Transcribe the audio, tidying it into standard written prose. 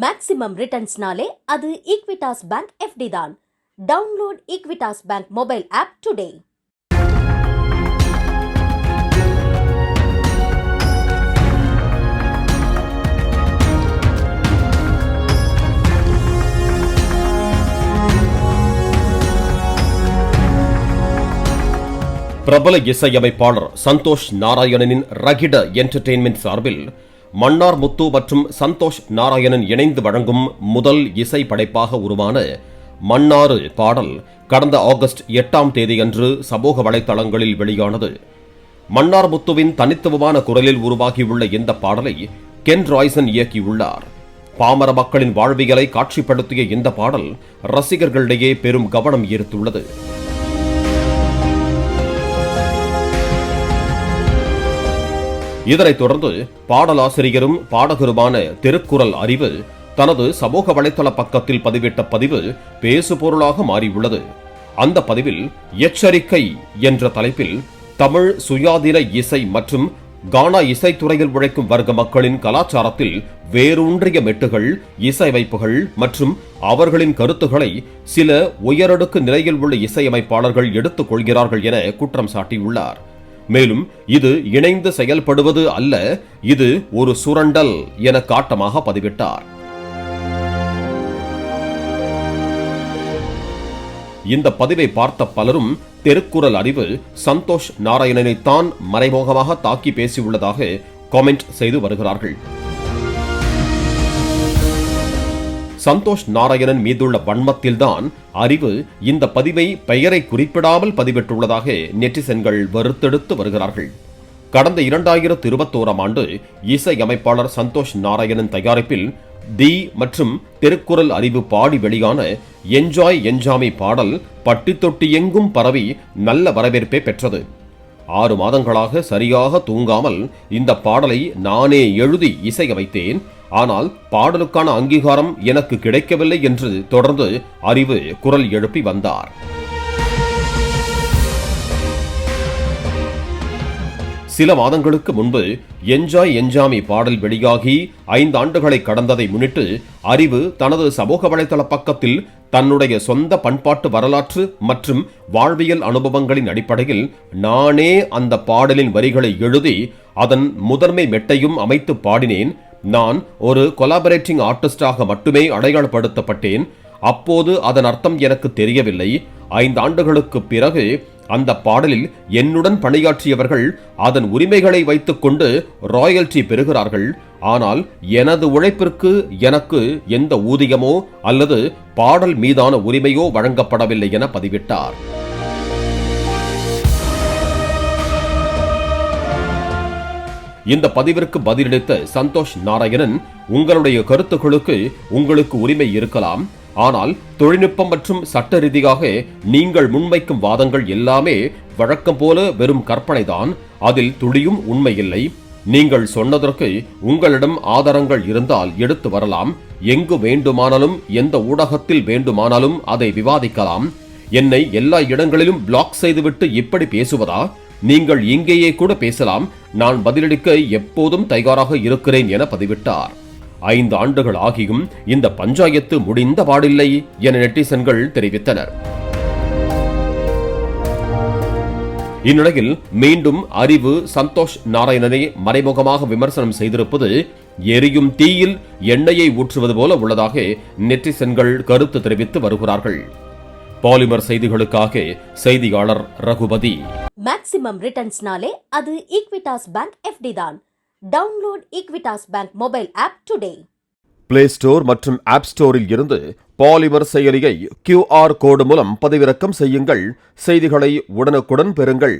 Maximum ரிட்டர்ன்ஸ்னாலே அது Equitas bank FD தான். Download Equitas bank mobile app today. பிரபல இசையமைப்பாளர் சந்தோஷ் நாராயணனின் ரகிட என்டர்டெயின்மெண்ட் சார்பில் மன்னார் முத்து மற்றும் சந்தோஷ் நாராயணன் இணைந்து வழங்கும் முதல் இசை படைப்பாக உருவான மன்னாறு பாடல் கடந்த ஆகஸ்ட் 8ஆம் தேதியன்று சமூக வலைதளங்களில் வெளியானது. மன்னார் முத்துவின் தனித்துவமான குரலில் உருவாகியுள்ள இந்த பாடலை கென் ராய்சன் இயக்கியுள்ளார். பாமர மக்களின் வாழ்வியலை காட்சிப்படுத்திய இந்த பாடல் ரசிகர்களிடையே பெரும் கவனம் ஈர்த்துள்ளது. இதனைத் தொடர்ந்து பாடலாசிரியரும் பாடகருமான திருக்குறள் அறிவு தனது சமூக வலைதள பக்கத்தில் பதிவிட்ட பதிவு பேசுபொருளாக மாறியுள்ளது. அந்த பதிவில் எச்சரிக்கை என்ற தலைப்பில் தமிழ் சுயாதீன இசை மற்றும் கானா இசைத்துறையில் உழைக்கும் வர்க்க மக்களின் கலாச்சாரத்தில் வேரூன்றிய மெட்டுகள், இசையமைப்புகள் மற்றும் அவர்களின் கருத்துக்களை சில உயரடுக்கு நிலையில் உள்ள இசையமைப்பாளர்கள் எடுத்துக் கொள்கிறார்கள் என குற்றம் சாட்டியுள்ளார். மேலும் இது இணைந்து செயல்படுவது அல்ல, இது ஒரு சுரண்டல் என காட்டமாக பதிவிட்டார். இந்த பதிவை பார்த்த பலரும் திருக்குறள் அறிவு சந்தோஷ் நாராயணனைத்தான் மறைமுகமாக தாக்கி பேசியுள்ளதாக காமெண்ட் செய்து வருகிறார்கள். சந்தோஷ் நாராயணன் மீதுள்ள வன்மத்தில்தான் அறிவு இந்த பதிவை பெயரை குறிப்பிடாமல் பதிவிட்டுள்ளதாக நெட்டிசன்கள் வருத்தெடுத்து வருகிறார்கள். கடந்த 2021ஆம் ஆண்டு இசையமைப்பாளர் சந்தோஷ் நாராயணன் தயாரிப்பில் தி மற்றும் திருக்குறள் அறிவு பாடி வெளியான என்ஜாய் என்ஜாமி பாடல் பட்டி தொட்டி எங்கும் பரவி நல்ல வரவேற்பை பெற்றது. 6 மாதங்களாக சரியாக தூங்காமல் இந்த பாடலை நானே எழுதி இசையமைத்தேன். ஆனால் பாடலுக்கான அங்கீகாரம் எனக்கு கிடைக்கவில்லை என்று தொடர்ந்து அறிவு குரல் எழுப்பி வந்தார். சில மாதங்களுக்கு முன்பு என்ஜாய் என்ஜாமி பாடல் வெளியாகி 5 ஆண்டுகளை கடந்ததை முன்னிட்டு அறிவு தனது சமூக வலைதள பக்கத்தில் தன்னுடைய சொந்த பண்பாட்டு வரலாற்று மற்றும் வாழ்வியல் அனுபவங்களின் அடிப்படையில் நானே அந்த பாடலின் வரிகளை எழுதி அதன் முதன்மை மெட்டையும் அமைத்து பாடினேன். நான் ஒரு கொலாபரேட்டிங் ஆர்டிஸ்டாக மட்டுமே அடையாளப்படுத்தப்பட்டேன். அப்போது அதன் அர்த்தம் எனக்கு தெரியவில்லை. 5 ஆண்டுகளுக்கு பிறகு அந்த பாடலில் என்னுடன் பணியாற்றியவர்கள் அதன் உரிமைகளை வைத்துக் கொண்டு ராயல்டி பெறுகிறார்கள். ஆனால் எனது உழைப்பிற்கு எனக்கு எந்த ஊதியமோ அல்லது பாடல் மீதான உரிமையோ வழங்கப்படவில்லை என பதிவிட்டார். இந்த பதிவிற்கு பதிலளித்த சந்தோஷ் நாராயணன், உங்களுடைய கருத்துக்களுக்கு உங்களுக்கு உரிமை இருக்கலாம், ஆனால் தொழில்நுட்பம் மற்றும் சட்ட ரீதியாக நீங்கள் முன்வைக்கும் வாதங்கள் எல்லாமே வழக்கம் போல வெறும் கற்பனைதான். அதில் துளியும் உண்மையில்லை. நீங்கள் சொன்னதற்கு உங்களிடம் ஆதாரங்கள் இருந்தால் எடுத்து வரலாம். எங்கு வேண்டுமானாலும் எந்த ஊடகத்தில் வேண்டுமானாலும் அதை விவாதிக்கலாம். என்னை எல்லா இடங்களிலும் பிளாக் செய்துவிட்டு இப்படி பேசுவதா? நீங்கள் இங்கேயே கூட பேசலாம். நான் பதிலளிக்க எப்போதும் தயாராக இருக்கிறேன் என பதிவிட்டார். 5 ஆண்டுகள் ஆகியும் இந்த பஞ்சாயத்து முடிந்த பாடில்லை என நெட்டிசன்கள் தெரிவித்தனர். இந்நிலையில் மீண்டும் அறிவு சந்தோஷ் நாராயணனை மறைமுகமாக விமர்சனம் செய்திருப்பது எரியும் தீயில் எண்ணெயை ஊற்றுவது போல உள்ளதாக நெட்டிசன்கள் கருத்து தெரிவித்து வருகிறார்கள். பாலிமர் செய்திகளுக்காக செய்தியாளர் ரகுபதி. மேக்ஸிமம் ரிட்டர்ன்ஸ்னாலே அது ஈக்விட்டாஸ் பேங்க் எஃப்டி தான். Download Equitas bank mobile app today. Play store மற்றும் ஆப் ஸ்டோரில் இருந்து பாலிமர் செயலியை QR கோடு மூலம் பதிவிறக்கம் செய்யுங்கள். செய்திகளை உடனுக்குடன் பெறுங்கள்.